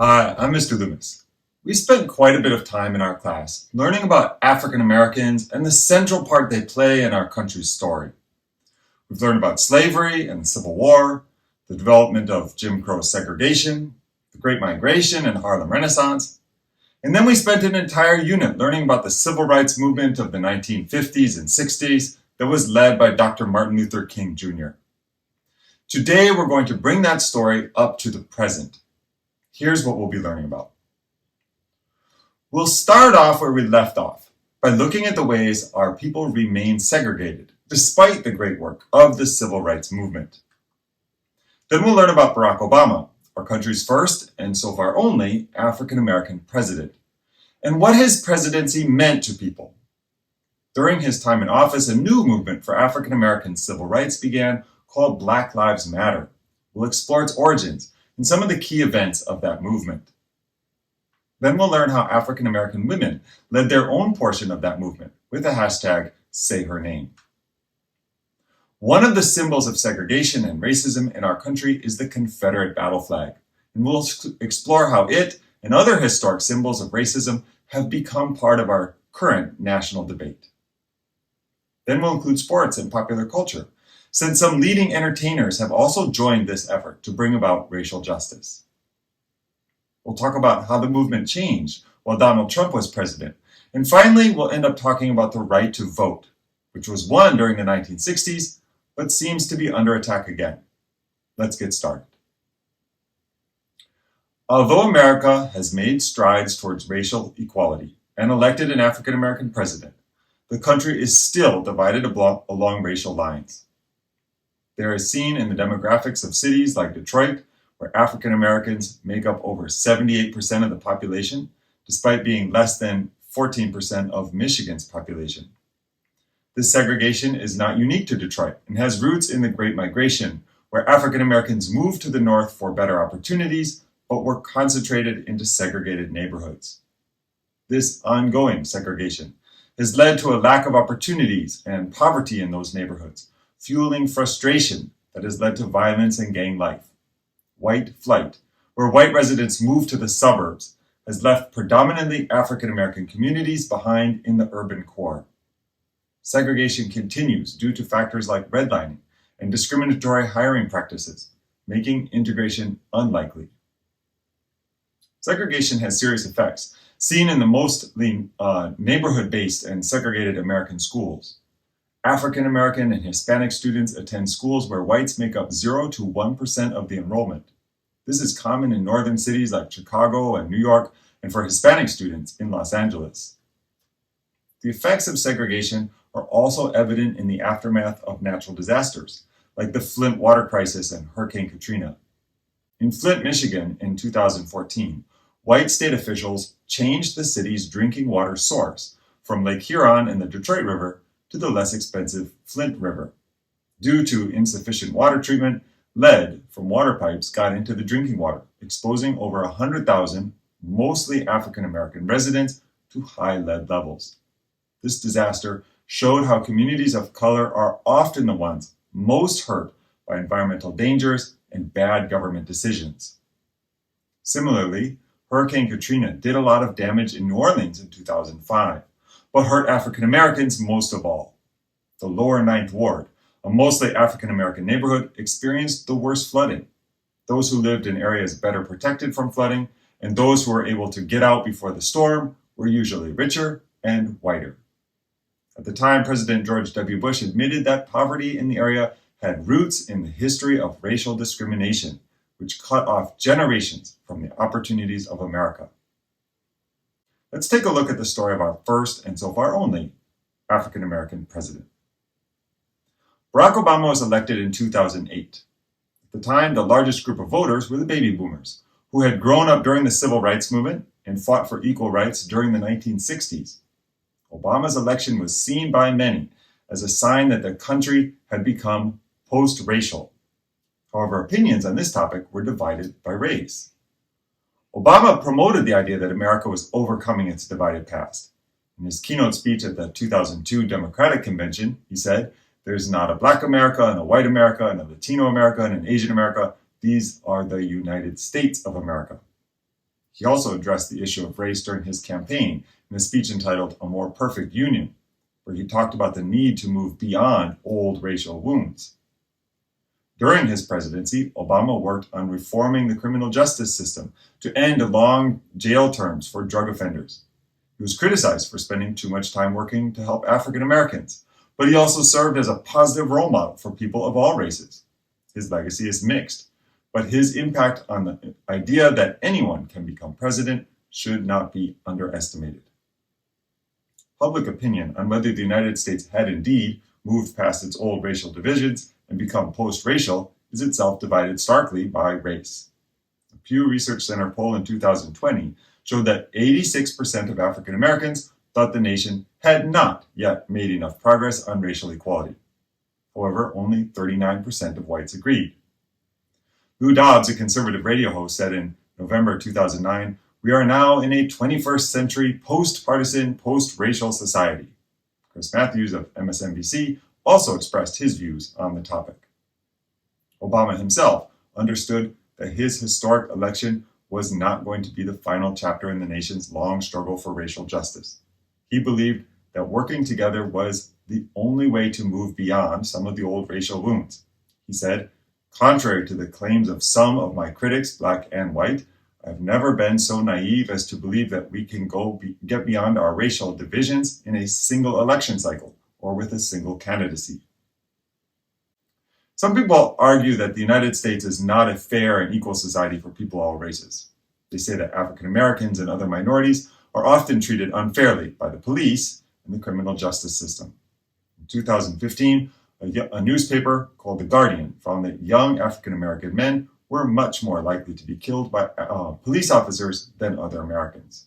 Hi, I'm Mr. Loomis. We spent quite a bit of time in our class learning about African Americans and the central part they play in our country's story. We've learned about slavery and the Civil War, the development of Jim Crow segregation, the Great Migration and Harlem Renaissance, and then we spent an entire unit learning about the civil rights movement of the 1950s and 60s that was led by Dr. Martin Luther King Jr. Today, we're going to bring that story up to the present. Here's what we'll be learning about. We'll start off where we left off, by looking at the ways our people remain segregated, despite the great work of the civil rights movement. Then we'll learn about Barack Obama, our country's first, and so far only, African American president, and what his presidency meant to people. During his time in office, a new movement for African American civil rights began called Black Lives Matter. We'll explore its origins and some of the key events of that movement. Then we'll learn how African American women led their own portion of that movement with the hashtag #SayHerName. One of the symbols of segregation and racism in our country is the Confederate battle flag, and we'll explore how it and other historic symbols of racism have become part of our current national debate. Then we'll include sports and popular culture, since some leading entertainers have also joined this effort to bring about racial justice. We'll talk about how the movement changed while Donald Trump was president. And finally, we'll end up talking about the right to vote, which was won during the 1960s, but seems to be under attack again. Let's get started. Although America has made strides towards racial equality and elected an African American president, the country is still divided along racial lines. There is seen in the demographics of cities like Detroit, where African Americans make up over 78% of the population, despite being less than 14% of Michigan's population. This segregation is not unique to Detroit and has roots in the Great Migration, where African Americans moved to the north for better opportunities, but were concentrated into segregated neighborhoods. This ongoing segregation has led to a lack of opportunities and poverty in those neighborhoods, fueling frustration that has led to violence and gang life. White flight, where white residents move to the suburbs, has left predominantly African American communities behind in the urban core. Segregation continues due to factors like redlining and discriminatory hiring practices, making integration unlikely. Segregation has serious effects, seen in the mostly neighborhood-based and segregated American schools. African American and Hispanic students attend schools where whites make up 0 to 1% of the enrollment. This is common in northern cities like Chicago and New York, and for Hispanic students in Los Angeles. The effects of segregation are also evident in the aftermath of natural disasters, like the Flint water crisis and Hurricane Katrina. In Flint, Michigan, in 2014, white state officials changed the city's drinking water source from Lake Huron and the Detroit River to the less expensive Flint River. Due to insufficient water treatment, lead from water pipes got into the drinking water, exposing over 100,000, mostly African American residents to high lead levels. This disaster showed how communities of color are often the ones most hurt by environmental dangers and bad government decisions. Similarly, Hurricane Katrina did a lot of damage in New Orleans in 2005. But hurt African Americans most of all. The lower Ninth Ward, a mostly African American neighborhood, experienced the worst flooding. Those who lived in areas better protected from flooding and those who were able to get out before the storm were usually richer and whiter. At the time, President George W. Bush admitted that poverty in the area had roots in the history of racial discrimination, which cut off generations from the opportunities of America. Let's take a look at the story of our first, and so far only, African American president. Barack Obama was elected in 2008. At the time, the largest group of voters were the baby boomers, who had grown up during the civil rights movement and fought for equal rights during the 1960s. Obama's election was seen by many as a sign that the country had become post-racial. However, opinions on this topic were divided by race. Obama promoted the idea that America was overcoming its divided past. In his keynote speech at the 2002 Democratic Convention, he said, "There's not a Black America and a white America and a Latino America and an Asian America. These are the United States of America." He also addressed the issue of race during his campaign in a speech entitled A More Perfect Union, where he talked about the need to move beyond old racial wounds. During his presidency, Obama worked on reforming the criminal justice system to end long jail terms for drug offenders. He was criticized for spending too much time working to help African Americans, but he also served as a positive role model for people of all races. His legacy is mixed, but his impact on the idea that anyone can become president should not be underestimated. Public opinion on whether the United States had indeed moved past its old racial divisions and become post-racial is itself divided starkly by race. A Pew Research Center poll in 2020 showed that 86% of African Americans thought the nation had not yet made enough progress on racial equality. However, only 39% of whites agreed. Lou Dobbs, a conservative radio host, said in November 2009, "We are now in a 21st century post-partisan, post-racial society." Chris Matthews of MSNBC also expressed his views on the topic. Obama himself understood that his historic election was not going to be the final chapter in the nation's long struggle for racial justice. He believed that working together was the only way to move beyond some of the old racial wounds. He said, "Contrary to the claims of some of my critics, black and white, I've never been so naive as to believe that we can get beyond our racial divisions in a single election cycle or with a single candidacy." Some people argue that the United States is not a fair and equal society for people of all races. They say that African Americans and other minorities are often treated unfairly by the police and the criminal justice system. In 2015, a newspaper called The Guardian found that young African American men were much more likely to be killed by police officers than other Americans.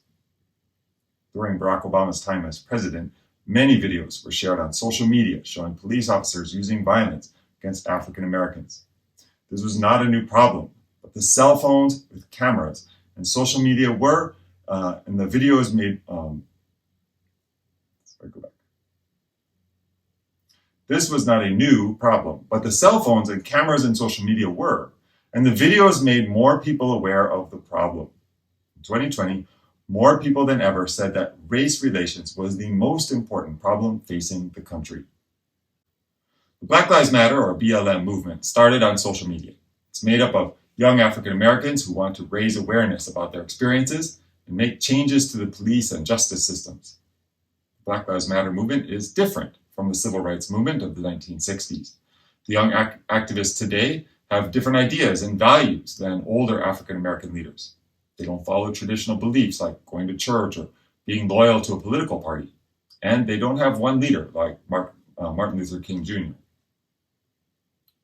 During Barack Obama's time as president, many videos were shared on social media showing police officers using violence against African Americans. This was not a new problem, but the cell phones with cameras and social media were, and the videos made, This was not a new problem, but the cell phones and cameras and social media were, and the videos made more people aware of the problem. In 2020, more people than ever said that race relations was the most important problem facing the country. The Black Lives Matter, or BLM movement, started on social media. It's made up of young African Americans who want to raise awareness about their experiences and make changes to the police and justice systems. The Black Lives Matter movement is different from the civil rights movement of the 1960s. The young activists today have different ideas and values than older African American leaders. They don't follow traditional beliefs like going to church or being loyal to a political party. And they don't have one leader like Martin Luther King Jr.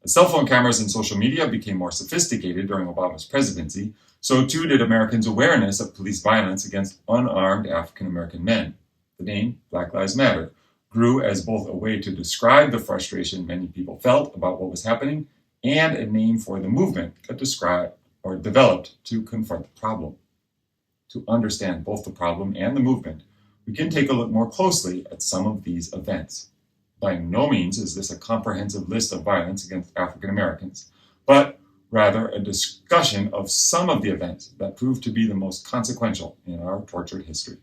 As cell phone cameras and social media became more sophisticated during Obama's presidency, so too did Americans' awareness of police violence against unarmed African American men. The name Black Lives Matter grew as both a way to describe the frustration many people felt about what was happening and a name for the movement that described or developed to confront the problem. To understand both the problem and the movement, we can take a look more closely at some of these events. By no means is this a comprehensive list of violence against African Americans, but rather a discussion of some of the events that proved to be the most consequential in our tortured history.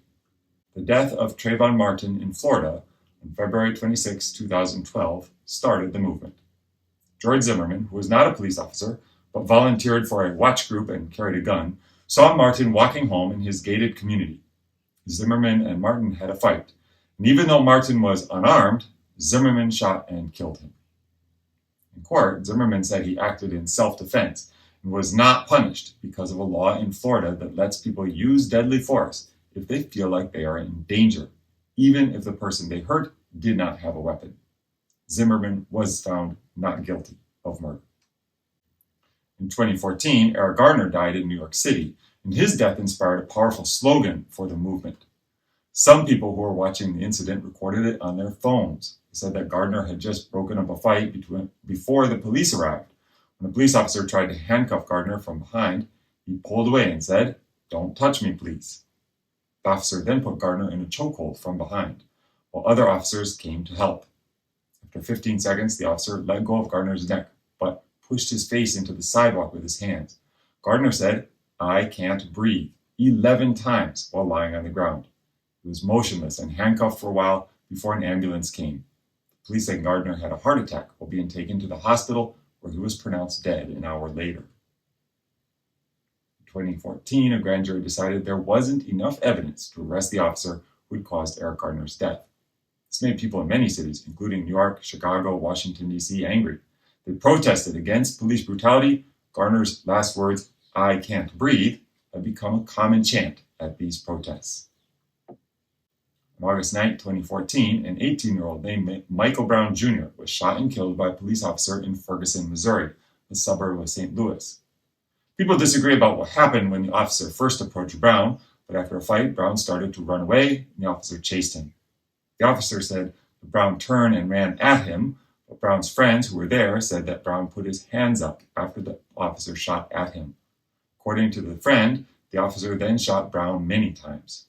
The death of Trayvon Martin in Florida on February 26, 2012, started the movement. George Zimmerman, who was not a police officer, but volunteered for a watch group and carried a gun, saw Martin walking home in his gated community. Zimmerman and Martin had a fight, and even though Martin was unarmed, Zimmerman shot and killed him. In court, Zimmerman said he acted in self-defense and was not punished because of a law in Florida that lets people use deadly force if they feel like they are in danger, even if the person they hurt did not have a weapon. Zimmerman was found not guilty of murder. In 2014, Eric Gardner died in New York City, and his death inspired a powerful slogan for the movement. Some people who were watching the incident recorded it on their phones. They said that Gardner had just broken up a fight before the police arrived. When a police officer tried to handcuff Gardner from behind, he pulled away and said, "Don't touch me, please." The officer then put Gardner in a chokehold from behind, while other officers came to help. After 15 seconds, the officer let go of Gardner's neck, but pushed his face into the sidewalk with his hands. Gardner said, "I can't breathe," 11 times while lying on the ground. He was motionless and handcuffed for a while before an ambulance came. The police said Gardner had a heart attack while being taken to the hospital, where he was pronounced dead an hour later. In 2014, a grand jury decided there wasn't enough evidence to arrest the officer who had caused Eric Gardner's death. This made people in many cities, including New York, Chicago, Washington, D.C., angry. They protested against police brutality. Gardner's last words, "I can't breathe," had become a common chant at these protests. On August 9, 2014, an 18-year-old named Michael Brown Jr. was shot and killed by a police officer in Ferguson, Missouri, a suburb of St. Louis. People disagree about what happened when the officer first approached Brown, but after a fight, Brown started to run away, and the officer chased him. The officer said that Brown turned and ran at him, but Brown's friends who were there said that Brown put his hands up after the officer shot at him. According to the friend, the officer then shot Brown many times.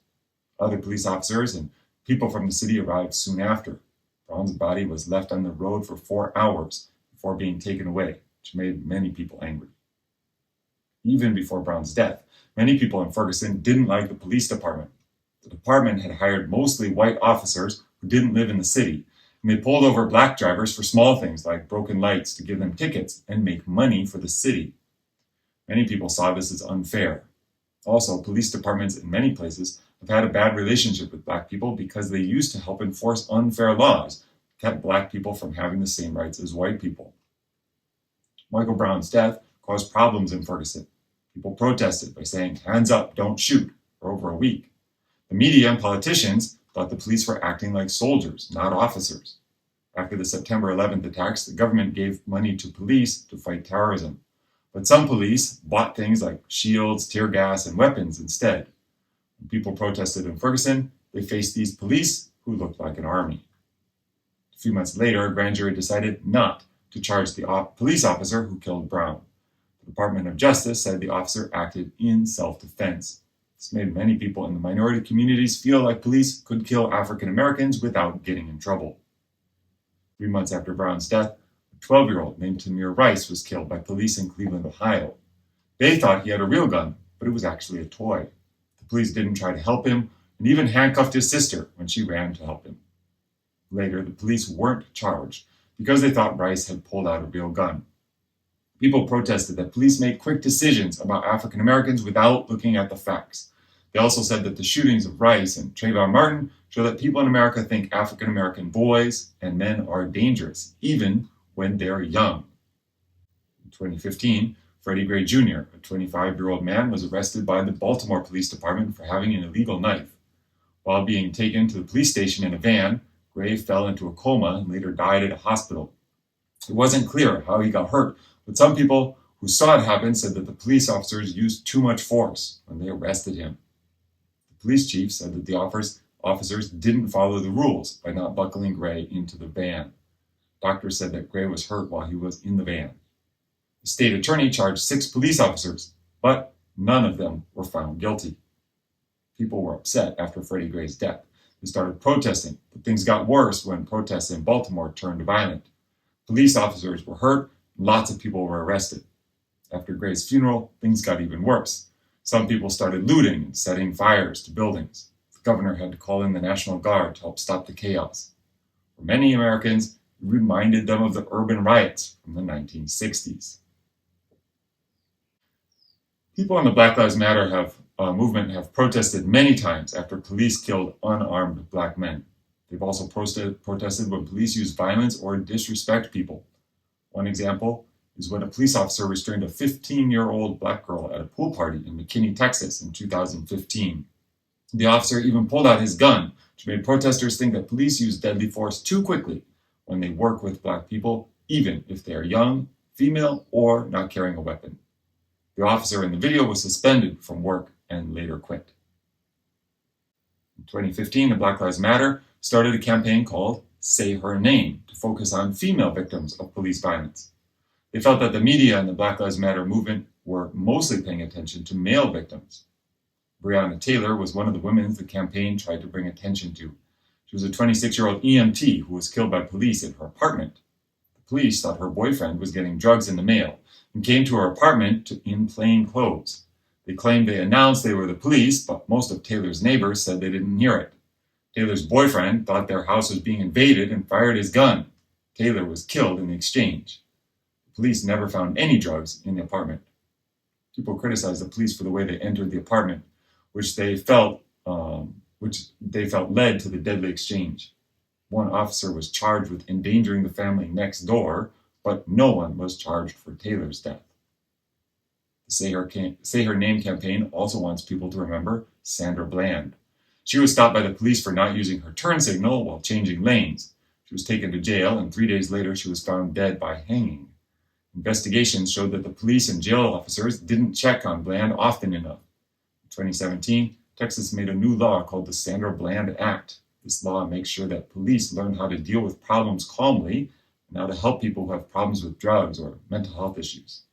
Other police officers and people from the city arrived soon after. Brown's body was left on the road for 4 hours before being taken away, which made many people angry. Even before Brown's death, many people in Ferguson didn't like the police department. The department had hired mostly white officers who didn't live in the city, and they pulled over black drivers for small things like broken lights to give them tickets and make money for the city. Many people saw this as unfair. Also, police departments in many places have had a bad relationship with black people because they used to help enforce unfair laws that kept black people from having the same rights as white people. Michael Brown's death caused problems in Ferguson. People protested by saying, "Hands up, don't shoot," for over a week. The media and politicians thought the police were acting like soldiers, not officers. After the September 11th attacks, the government gave money to police to fight terrorism. But some police bought things like shields, tear gas, and weapons instead. When people protested in Ferguson, they faced these police who looked like an army. A few months later, a grand jury decided not to charge the police officer who killed Brown. The Department of Justice said the officer acted in self-defense. This made many people in the minority communities feel like police could kill African Americans without getting in trouble. 3 months after Brown's death, a 12-year-old named Tamir Rice was killed by police in Cleveland, Ohio. They thought he had a real gun, but it was actually a toy. The police didn't try to help him and even handcuffed his sister when she ran to help him. Later, the police weren't charged because they thought Rice had pulled out a real gun. People protested that police made quick decisions about African Americans without looking at the facts. They also said that the shootings of Rice and Trayvon Martin show that people in America think African American boys and men are dangerous, even when they're young. In 2015, Freddie Gray Jr., a 25-year-old man, was arrested by the Baltimore Police Department for having an illegal knife. While being taken to the police station in a van, Gray fell into a coma and later died at a hospital. It wasn't clear how he got hurt, but some people who saw it happen said that the police officers used too much force when they arrested him. The police chief said that the officers didn't follow the rules by not buckling Gray into the van. Doctors said that Gray was hurt while he was in the van. The state attorney charged 6 police officers, but none of them were found guilty. People were upset after Freddie Gray's death. They started protesting, but things got worse when protests in Baltimore turned violent. Police officers were hurt, and lots of people were arrested. After Gray's funeral, things got even worse. Some people started looting and setting fires to buildings. The governor had to call in the National Guard to help stop the chaos. For many Americans, it reminded them of the urban riots from the 1960s. People in the Black Lives Matter movement have protested many times after police killed unarmed black men. They've also protested when police use violence or disrespect people. One example is when a police officer restrained a 15-year-old black girl at a pool party in McKinney, Texas in 2015. The officer even pulled out his gun, which made protesters think that police use deadly force too quickly when they work with black people, even if they are young, female, or not carrying a weapon. The officer in the video was suspended from work and later quit. In 2015, the Black Lives Matter started a campaign called Say Her Name to focus on female victims of police violence. They felt that the media and the Black Lives Matter movement were mostly paying attention to male victims. Breonna Taylor was one of the women the campaign tried to bring attention to. She was a 26-year-old EMT who was killed by police in her apartment. The police thought her boyfriend was getting drugs in the mail and came to her apartment in plain clothes. They claimed they announced they were the police, but most of Taylor's neighbors said they didn't hear it. Taylor's boyfriend thought their house was being invaded and fired his gun. Taylor was killed in the exchange. The police never found any drugs in the apartment. People criticized the police for the way they entered the apartment, which they felt led to the deadly exchange. One officer was charged with endangering the family next door, but no one was charged for Taylor's death. The Say Her Name campaign also wants people to remember Sandra Bland. She was stopped by the police for not using her turn signal while changing lanes. She was taken to jail, and 3 days later she was found dead by hanging. Investigations showed that the police and jail officers didn't check on Bland often enough. In 2017, Texas made a new law called the Sandra Bland Act. This law makes sure that police learn how to deal with problems calmly and how to help people who have problems with drugs or mental health issues.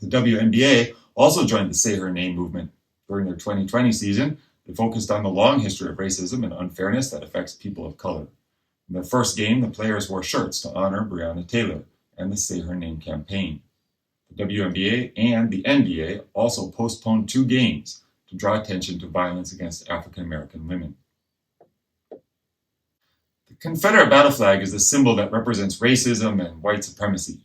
The WNBA also joined the Say Her Name movement. During their 2020 season, they focused on the long history of racism and unfairness that affects people of color. In their first game, the players wore shirts to honor Breonna Taylor and the Say Her Name campaign. The WNBA and the NBA also postponed 2 games to draw attention to violence against African American women. The Confederate battle flag is a symbol that represents racism and white supremacy.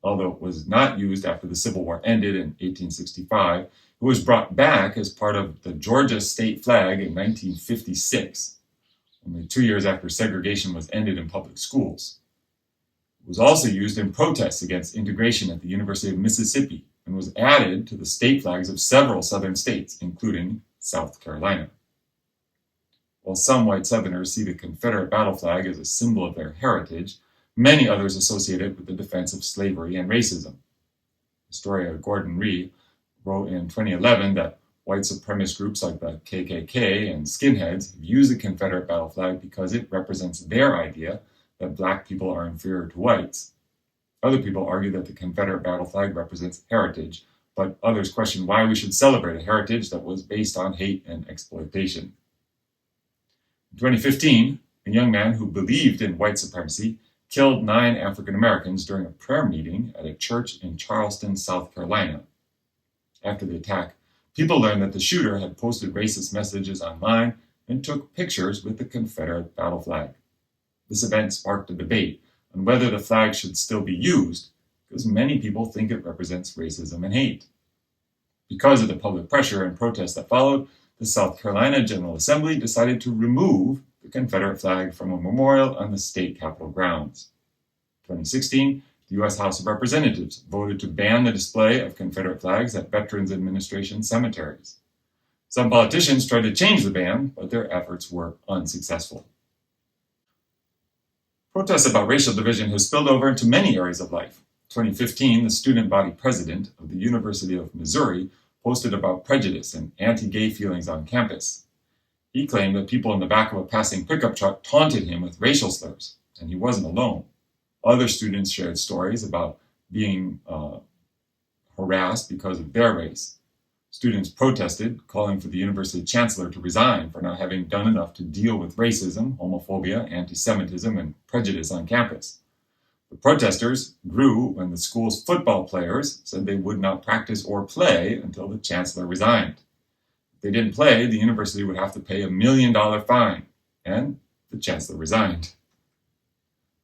Although it was not used after the Civil War ended in 1865, it was brought back as part of the Georgia state flag in 1956, only 2 years after segregation was ended in public schools. It was also used in protests against integration at the University of Mississippi and was added to the state flags of several southern states, including South Carolina. While some white Southerners see the Confederate battle flag as a symbol of their heritage, many others associate it with the defense of slavery and racism. Historian Gordon Rhee wrote in 2011 that white supremacist groups like the KKK and skinheads have used the Confederate battle flag because it represents their idea that black people are inferior to whites. Other people argue that the Confederate battle flag represents heritage, but others question why we should celebrate a heritage that was based on hate and exploitation. In 2015, a young man who believed in white supremacy killed 9 African Americans during a prayer meeting at a church in Charleston, South Carolina. After the attack, people learned that the shooter had posted racist messages online and took pictures with the Confederate battle flag. This event sparked a debate on whether the flag should still be used, because many people think it represents racism and hate. Because of the public pressure and protests that followed, the South Carolina General Assembly decided to remove the Confederate flag from a memorial on the state capitol grounds. In 2016, the U.S. House of Representatives voted to ban the display of Confederate flags at Veterans Administration cemeteries. Some politicians tried to change the ban, but their efforts were unsuccessful. Protests about racial division have spilled over into many areas of life. In 2015, the student body president of the University of Missouri posted about prejudice and anti-gay feelings on campus. He claimed that people in the back of a passing pickup truck taunted him with racial slurs, and he wasn't alone. Other students shared stories about being harassed because of their race. Students protested, calling for the university chancellor to resign for not having done enough to deal with racism, homophobia, anti-Semitism, and prejudice on campus. The protesters grew when the school's football players said they would not practice or play until the chancellor resigned. If they didn't play, the university would have to pay $1 million fine, and the chancellor resigned.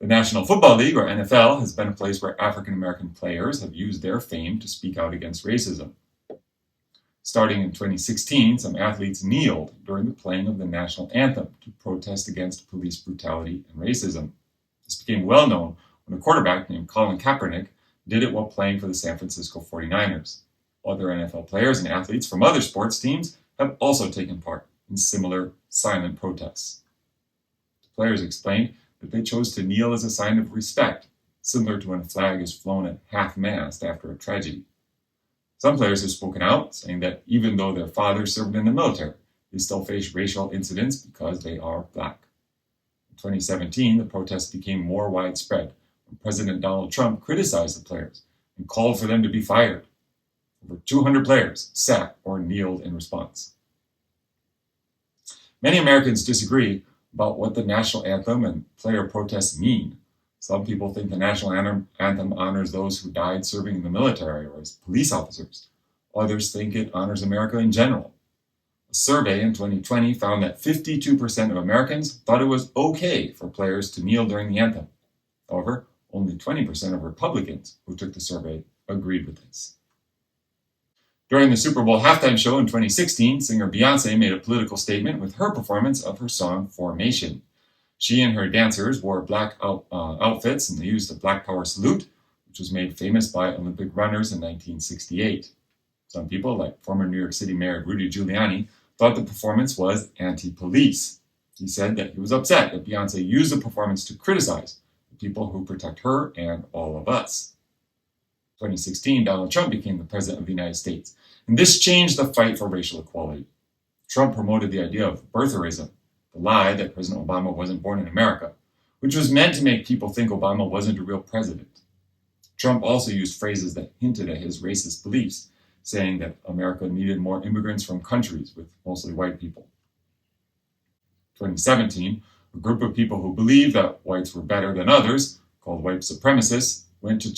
The National Football League, or NFL, has been a place where African American players have used their fame to speak out against racism. Starting in 2016, some athletes kneeled during the playing of the national anthem to protest against police brutality and racism. This became well known when a quarterback named Colin Kaepernick did it while playing for the San Francisco 49ers. Other NFL players and athletes from other sports teams have also taken part in similar silent protests. The players explained that they chose to kneel as a sign of respect, similar to when a flag is flown at half-mast after a tragedy. Some players have spoken out, saying that even though their fathers served in the military, they still face racial incidents because they are black. In 2017, the protests became more widespread when President Donald Trump criticized the players and called for them to be fired. Over 200 players sat or kneeled in response. Many Americans disagree about what the national anthem and player protests mean. Some people think the national anthem honors those who died serving in the military or as police officers. Others think it honors America in general. A survey in 2020 found that 52% of Americans thought it was okay for players to kneel during the anthem. However, only 20% of Republicans who took the survey agreed with this. During the Super Bowl halftime show in 2016, singer Beyoncé made a political statement with her performance of her song Formation. She and her dancers wore black outfits and they used the Black Power salute, which was made famous by Olympic runners in 1968. Some people, like former New York City Mayor Rudy Giuliani, thought the performance was anti-police. He said that he was upset that Beyoncé used the performance to criticize the people who protect her and all of us. 2016, Donald Trump became the president of the United States, and this changed the fight for racial equality. Trump promoted the idea of birtherism, the lie that President Obama wasn't born in America, which was meant to make people think Obama wasn't a real president. Trump also used phrases that hinted at his racist beliefs, saying that America needed more immigrants from countries with mostly white people. 2017, a group of people who believed that whites were better than others, called white supremacists, went to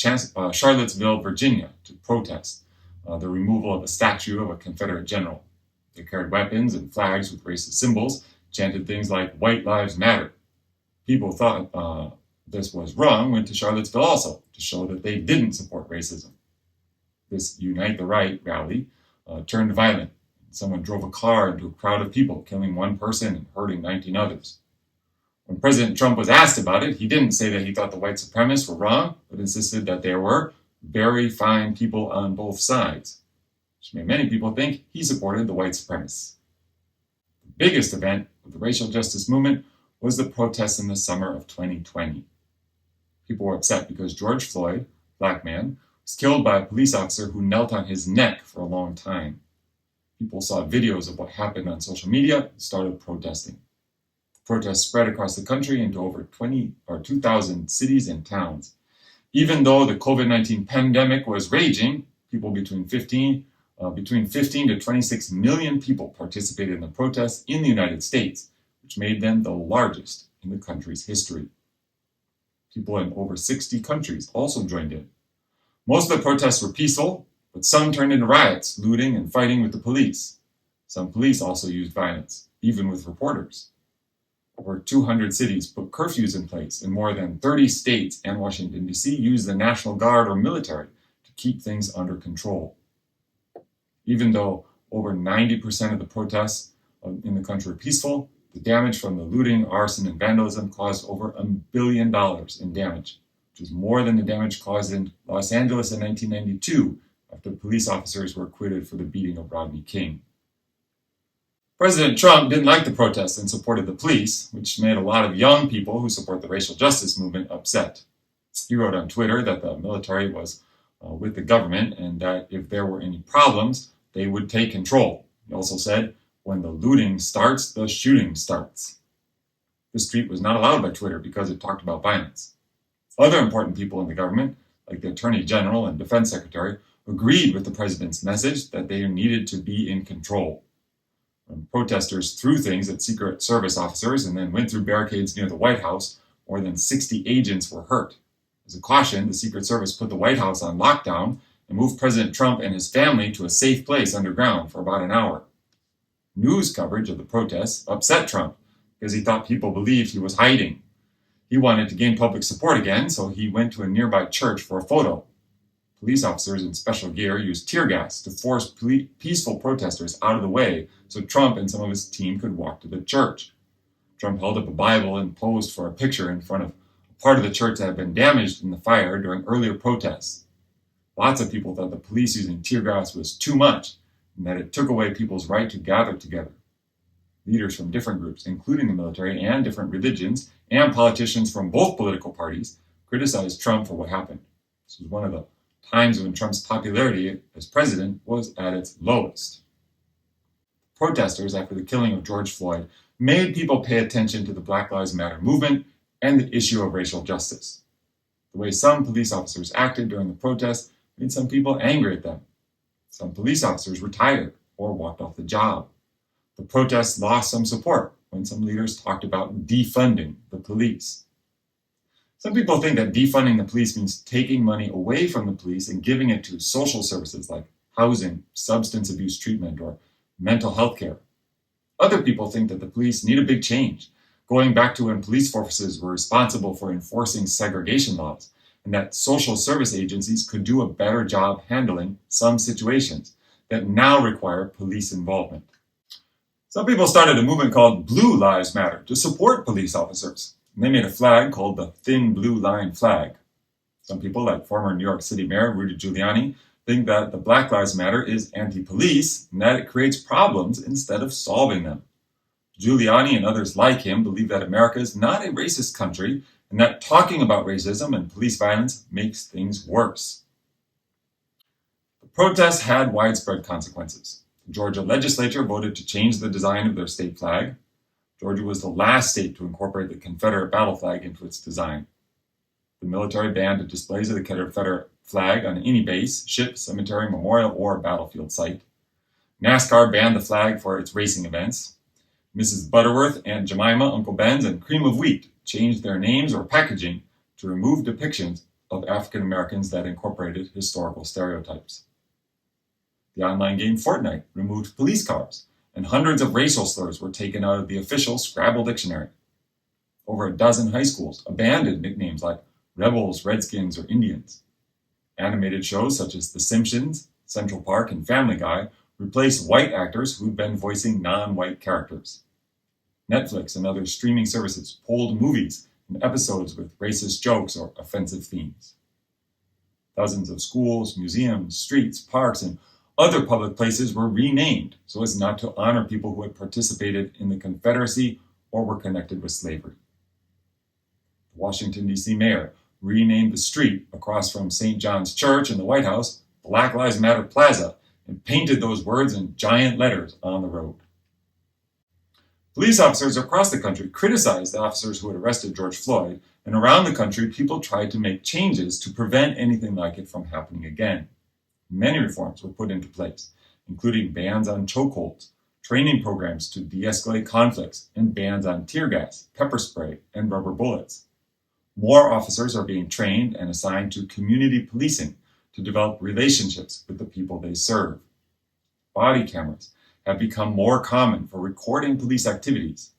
Charlottesville, Virginia, to protest the removal of a statue of a Confederate general. They carried weapons and flags with racist symbols, chanted things like "White Lives Matter." People thought this was wrong, went to Charlottesville also to show that they didn't support racism. This Unite the Right rally turned violent. Someone drove a car into a crowd of people, killing one person and hurting 19 others. When President Trump was asked about it, he didn't say that he thought the white supremacists were wrong, but insisted that there were very fine people on both sides, which made many people think he supported the white supremacists. The biggest event of the racial justice movement was the protests in the summer of 2020. People were upset because George Floyd, black man, was killed by a police officer who knelt on his neck for a long time. People saw videos of what happened on social media and started protesting. Protests spread across the country into over 2,000 cities and towns. Even though the COVID-19 pandemic was raging, people between 15 to 26 million people participated in the protests in the United States, which made them the largest in the country's history. People in over 60 countries also joined in. Most of the protests were peaceful, but some turned into riots, looting and fighting with the police. Some police also used violence, even with reporters. Over 200 cities put curfews in place, and more than 30 states and Washington, D.C. used the National Guard or military to keep things under control. Even though over 90% of the protests in the country were peaceful, the damage from the looting, arson, and vandalism caused over $1 billion in damage, which is more than the damage caused in Los Angeles in 1992 after police officers were acquitted for the beating of Rodney King. President Trump didn't like the protests and supported the police, which made a lot of young people who support the racial justice movement upset. He wrote on Twitter that the military was with the government and that if there were any problems, they would take control. He also said, "When the looting starts, the shooting starts." This tweet was not allowed by Twitter because it talked about violence. Other important people in the government, like the Attorney General and Defense Secretary, agreed with the president's message that they needed to be in control. When protesters threw things at Secret Service officers and then went through barricades near the White House, more than 60 agents were hurt. As a caution, the Secret Service put the White House on lockdown and moved President Trump and his family to a safe place underground for about an hour. News coverage of the protests upset Trump because he thought people believed he was hiding. He wanted to gain public support again, so he went to a nearby church for a photo. Police officers in special gear used tear gas to force peaceful protesters out of the way so Trump and some of his team could walk to the church. Trump held up a Bible and posed for a picture in front of a part of the church that had been damaged in the fire during earlier protests. Lots of people thought the police using tear gas was too much and that it took away people's right to gather together. Leaders from different groups, including the military and different religions, and politicians from both political parties, criticized Trump for what happened. This was one of the times when Trump's popularity as president was at its lowest. Protesters after the killing of George Floyd made people pay attention to the Black Lives Matter movement and the issue of racial justice. The way some police officers acted during the protests made some people angry at them. Some police officers retired or walked off the job. The protests lost some support when some leaders talked about defunding the police. Some people think that defunding the police means taking money away from the police and giving it to social services like housing, substance abuse treatment, or mental health care. Other people think that the police need a big change, going back to when police forces were responsible for enforcing segregation laws, and that social service agencies could do a better job handling some situations that now require police involvement. Some people started a movement called Blue Lives Matter to support police officers. And they made a flag called the Thin Blue Line flag. Some people, like former New York City Mayor Rudy Giuliani, think that the Black Lives Matter is anti-police and that it creates problems instead of solving them. Giuliani and others like him believe that America is not a racist country and that talking about racism and police violence makes things worse. The protests had widespread consequences. The Georgia legislature voted to change the design of their state flag. Georgia was the last state to incorporate the Confederate battle flag into its design. The military banned displays of the Confederate flag on any base, ship, cemetery, memorial, or battlefield site. NASCAR banned the flag for its racing events. Mrs. Butterworth, Aunt Jemima, Uncle Ben's, and Cream of Wheat changed their names or packaging to remove depictions of African Americans that incorporated historical stereotypes. The online game Fortnite removed police cars, and hundreds of racial slurs were taken out of the official Scrabble dictionary. Over a dozen high schools abandoned nicknames like Rebels, Redskins, or Indians. Animated shows such as The Simpsons, Central Park, and Family Guy replaced white actors who'd been voicing non-white characters. Netflix and other streaming services pulled movies and episodes with racist jokes or offensive themes. Dozens of schools, museums, streets, parks, and other public places were renamed so as not to honor people who had participated in the Confederacy or were connected with slavery. The Washington, D.C. mayor renamed the street across from St. John's Church and the White House Black Lives Matter Plaza and painted those words in giant letters on the road. Police officers across the country criticized the officers who had arrested George Floyd, and around the country, people tried to make changes to prevent anything like it from happening again. Many reforms were put into place, including bans on chokeholds, training programs to de-escalate conflicts, and bans on tear gas, pepper spray, and rubber bullets. More officers are being trained and assigned to community policing to develop relationships with the people they serve. Body cameras have become more common for recording police activities.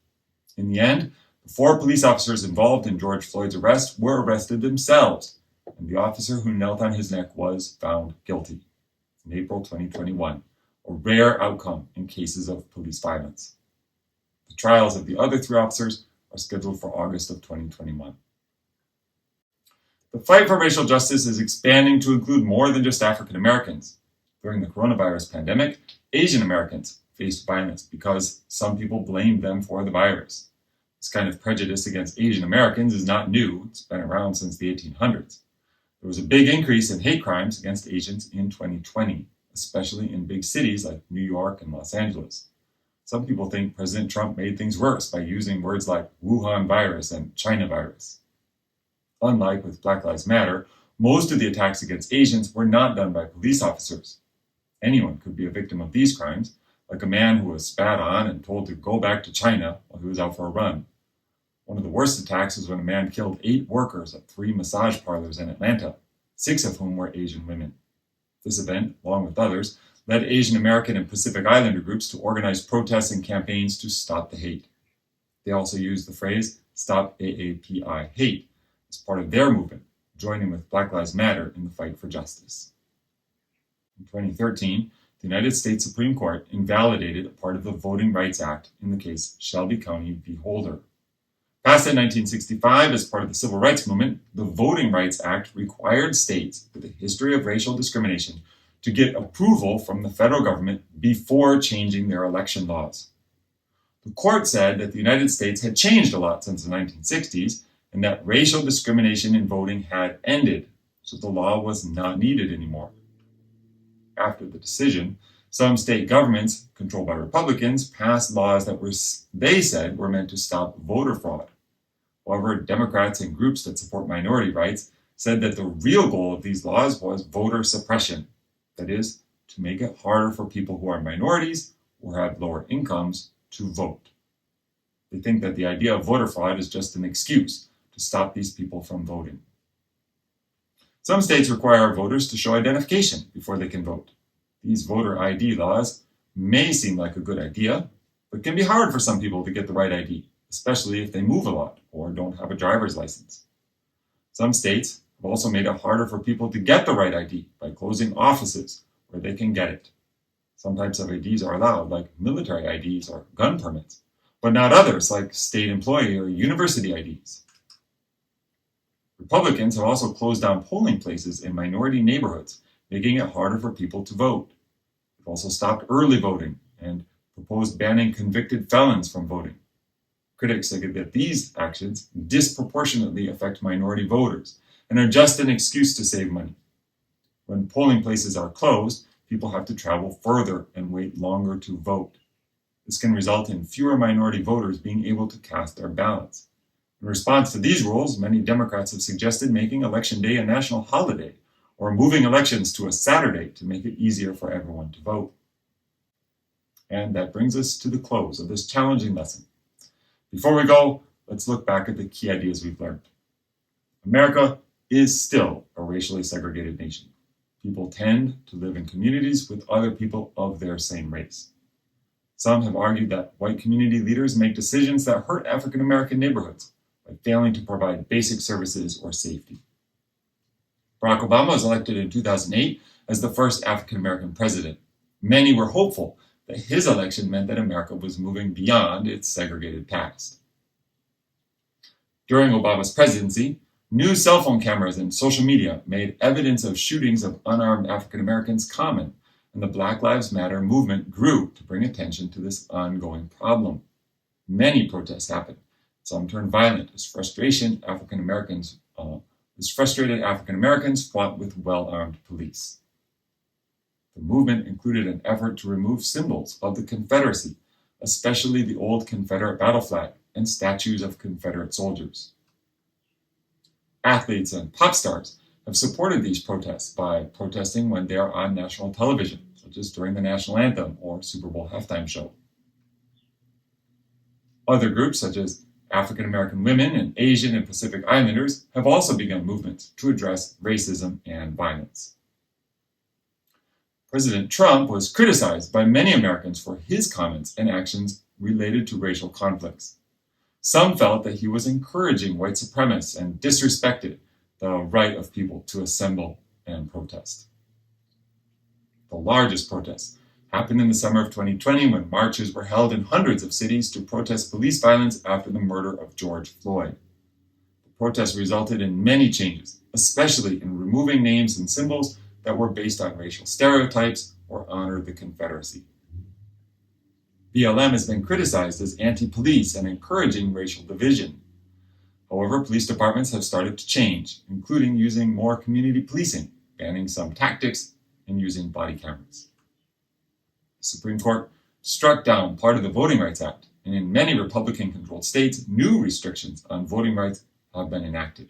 In the end, the 4 police officers involved in George Floyd's arrest were arrested themselves, and the officer who knelt on his neck was found guilty in April 2021, a rare outcome in cases of police violence. The trials of the other 3 officers are scheduled for August of 2021. The fight for racial justice is expanding to include more than just African Americans. During the coronavirus pandemic, Asian Americans faced violence because some people blamed them for the virus. This kind of prejudice against Asian Americans is not new. It's been around since the 1800s. There was a big increase in hate crimes against Asians in 2020, especially in big cities like New York and Los Angeles. Some people think President Trump made things worse by using words like Wuhan virus and China virus. Unlike with Black Lives Matter, most of the attacks against Asians were not done by police officers. Anyone could be a victim of these crimes, like a man who was spat on and told to go back to China while he was out for a run. One of the worst attacks was when a man killed 8 workers at 3 massage parlors in Atlanta, 6 of whom were Asian women. This event, along with others, led Asian American and Pacific Islander groups to organize protests and campaigns to stop the hate. They also used the phrase, Stop AAPI Hate, as part of their movement, joining with Black Lives Matter in the fight for justice. In 2013, the United States Supreme Court invalidated a part of the Voting Rights Act in the case Shelby County v. Holder. Passed in 1965 as part of the Civil Rights Movement, the Voting Rights Act required states with a history of racial discrimination to get approval from the federal government before changing their election laws. The court said that the United States had changed a lot since the 1960s and that racial discrimination in voting had ended, so the law was not needed anymore. After the decision, some state governments, controlled by Republicans, passed laws that they said were meant to stop voter fraud. However, Democrats and groups that support minority rights said that the real goal of these laws was voter suppression, that is, to make it harder for people who are minorities or have lower incomes to vote. They think that the idea of voter fraud is just an excuse to stop these people from voting. Some states require voters to show identification before they can vote. These voter ID laws may seem like a good idea, but can be hard for some people to get the right ID, especially if they move a lot or don't have a driver's license. Some states have also made it harder for people to get the right ID by closing offices where they can get it. Some types of IDs are allowed, like military IDs or gun permits, but not others, like state employee or university IDs. Republicans have also closed down polling places in minority neighborhoods, making it harder for people to vote. They've also stopped early voting and proposed banning convicted felons from voting. Critics say that these actions disproportionately affect minority voters and are just an excuse to save money. When polling places are closed, people have to travel further and wait longer to vote. This can result in fewer minority voters being able to cast their ballots. In response to these rules, many Democrats have suggested making Election Day a national holiday or moving elections to a Saturday to make it easier for everyone to vote. And that brings us to the close of this challenging lesson. Before we go, let's look back at the key ideas we've learned. America is still a racially segregated nation. People tend to live in communities with other people of their same race. Some have argued that white community leaders make decisions that hurt African American neighborhoods by failing to provide basic services or safety. Barack Obama was elected in 2008 as the first African American president. Many were hopeful that his election meant that America was moving beyond its segregated past. During Obama's presidency, new cell phone cameras and social media made evidence of shootings of unarmed African Americans common, and the Black Lives Matter movement grew to bring attention to this ongoing problem. Many protests happened. Some turned violent as frustrated African Americans fought with well-armed police. The movement included an effort to remove symbols of the Confederacy, especially the old Confederate battle flag and statues of Confederate soldiers. Athletes and pop stars have supported these protests by protesting when they are on national television, such as during the national anthem or Super Bowl halftime show. Other groups, such as African American women and Asian and Pacific Islanders, have also begun movements to address racism and violence. President Trump was criticized by many Americans for his comments and actions related to racial conflicts. Some felt that he was encouraging white supremacists and disrespected the right of people to assemble and protest. The largest protests happened in the summer of 2020 when marches were held in hundreds of cities to protest police violence after the murder of George Floyd. The protests resulted in many changes, especially in removing names and symbols that were based on racial stereotypes or honored the Confederacy. BLM has been criticized as anti-police and encouraging racial division. However, police departments have started to change, including using more community policing, banning some tactics, and using body cameras. The Supreme Court struck down part of the Voting Rights Act, and in many Republican-controlled states, new restrictions on voting rights have been enacted.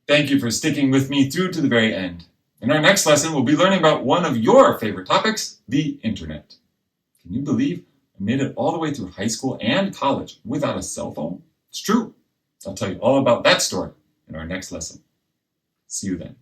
Thank you for sticking with me through to the very end. In our next lesson, we'll be learning about one of your favorite topics, the internet. Can you believe I made it all the way through high school and college without a cell phone? It's true. I'll tell you all about that story in our next lesson. See you then.